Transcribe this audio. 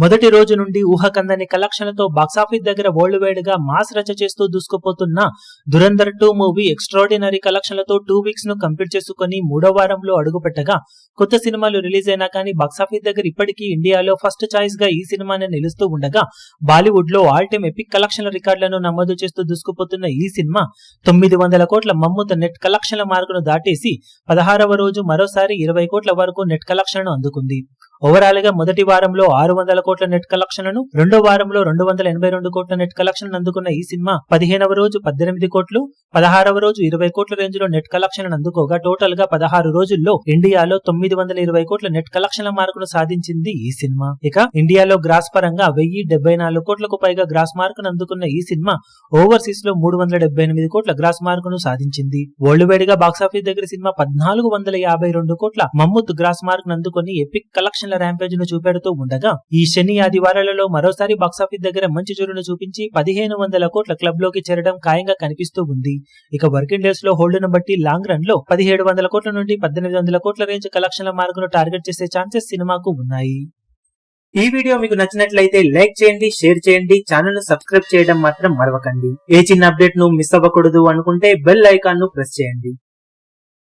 మొదటి రోజు నుండి ఊహకందని కలెక్షన్లతో బాక్సాఫీస్ దగ్గర వరల్డ్ వైడ్ గా మాస్ రచ చేస్తూ దూసుకుపోతున్న దురంధర్ 2 మూవీ ఎక్స్ట్రాడినరీ కలెక్షన్లతో 2 వీక్స్ ను కంప్లీట్ చేసుకుని మూడో వారంలో అడుగుపెట్టగా కొత్త సినిమాలు రిలీజ్ అయినా కానీ బాక్సాఫీస్ దగ్గర ఇప్పటికీ ఇండియాలో ఫస్ట్ చాయిస్ గా ఈ సినిమానే నిలుస్తూ ఉండగా బాలీవుడ్ లో ఆల్ టైమ్ ఎపిక్ కలెక్షన్ల రికార్డులను నమోదు చేస్తూ దూసుకుపోతున్న ఈ సినిమా 900 కోట్ల మమ్ముత నెట్ కలెక్షన్ల మార్కును దాటేసి 16వ రోజు మరోసారి 20 కోట్ల వరకు నెట్ కలెక్షన్లను అందుకుంది. ఓవరాల్ గా మొదటి వారంలో 600 కోట్ల నెట్ కలెక్షన్లను, రెండో వారంలో 282 కోట్ల నెట్ కలెక్షన్లను అందుకున్న ఈ సినిమా 15వ రోజు 18 కోట్లు, 16వ రోజు 20 కోట్ల రేంజ్ లో నెట్ కలెక్షన్లను అందుకోగా టోటల్ గా 16 రోజుల్లో ఇండియాలో 920 కోట్ల నెట్ కలెక్షన్ల మార్కును సాధించింది ఈ సినిమా. ఇక ఇండియాలో గ్రాస్ పరంగా 1074 కోట్లకు పైగా గ్రాస్ మార్కును అందుకున్న ఈ సినిమా ఓవర్సీస్ లో 378 కోట్ల గ్రాస్ మార్కును సాధించింది. వరల్డ్ వైడ్ గా బాక్సాఫీస్ దగ్గర సినిమా 1452 కోట్ల మమ్ముత్ గ్రాస్ మార్కును అందుకుని ఎపిక్ కలెక్షన్ ర్యాంపేజ్ ను చూపెడుతూ ఉండగా ఈ శని ఆదివారాలలో మరోసారి బాక్సాఫీస్ దగ్గర మంచి జోరును చూపించి 1500 కోట్ల క్లబ్ లోకి చేరడం ఖాయంగా కనిపిస్తూ ఉంది. ఇక వర్కింగ్ డేస్ లో హోల్డ్ ను బట్టి లాంగ్ రన్ లో 1700 కోట్ల నుండి 1800 కోట్ల రేంజ్ కలెక్షన్ల మార్కును టార్గెట్ చేసే ఛాన్సెస్ సినిమాకు ఉన్నాయి. ఈ వీడియో మీకు నచ్చినట్లయితే లైక్ చేయండి, షేర్ చేయండి, ఛానల్ ను సబ్స్క్రైబ్ చేయడం మాత్రం మరవకండి. ఏ చిన్న అప్డేట్ ను మిస్ అవ్వకూడదు అనుకుంటే బెల్ ఐకాన్ ను ప్రెస్ చేయండి.